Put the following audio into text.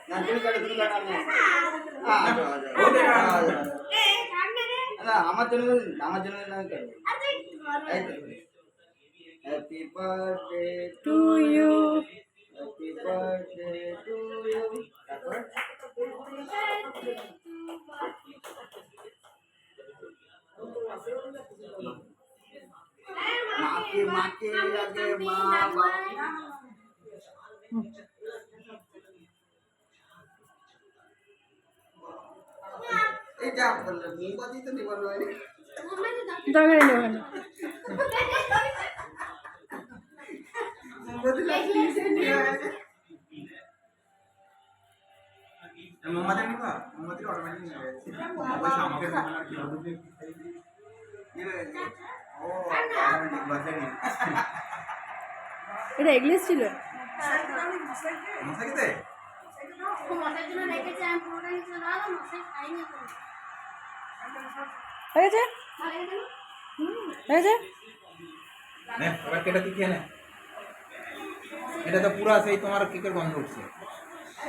না তুমি কাটো আমি না আমার জন্য না কাটো এই তো happy birthday to you happy birthday to you তারপর মাকে আগে মা বাবা এটা বললে মোমবাতি তো নিবানো হয় দরকার নেই ওখানে মোমবাতি লাগিয়ে নিয়ে আসে মোমবাতি নিবা মোমবাতি অটোমেটিক নিয়ে আসে অবশ্য আমাকে দেখানোর কি হবে ও অটোমেটিক বাজেনি এটা এগলেস ছিল মশাইতে মশার জন্য রেখেছে আমি পুরোটা নিচে দাঁড়ালাম মশাই খাইনি হয়েছে হয়েছে নে ওরা কেটে কি খেয়ে নে এটা তো পুরো সেই তোমার কেকের গন্ধ উঠছে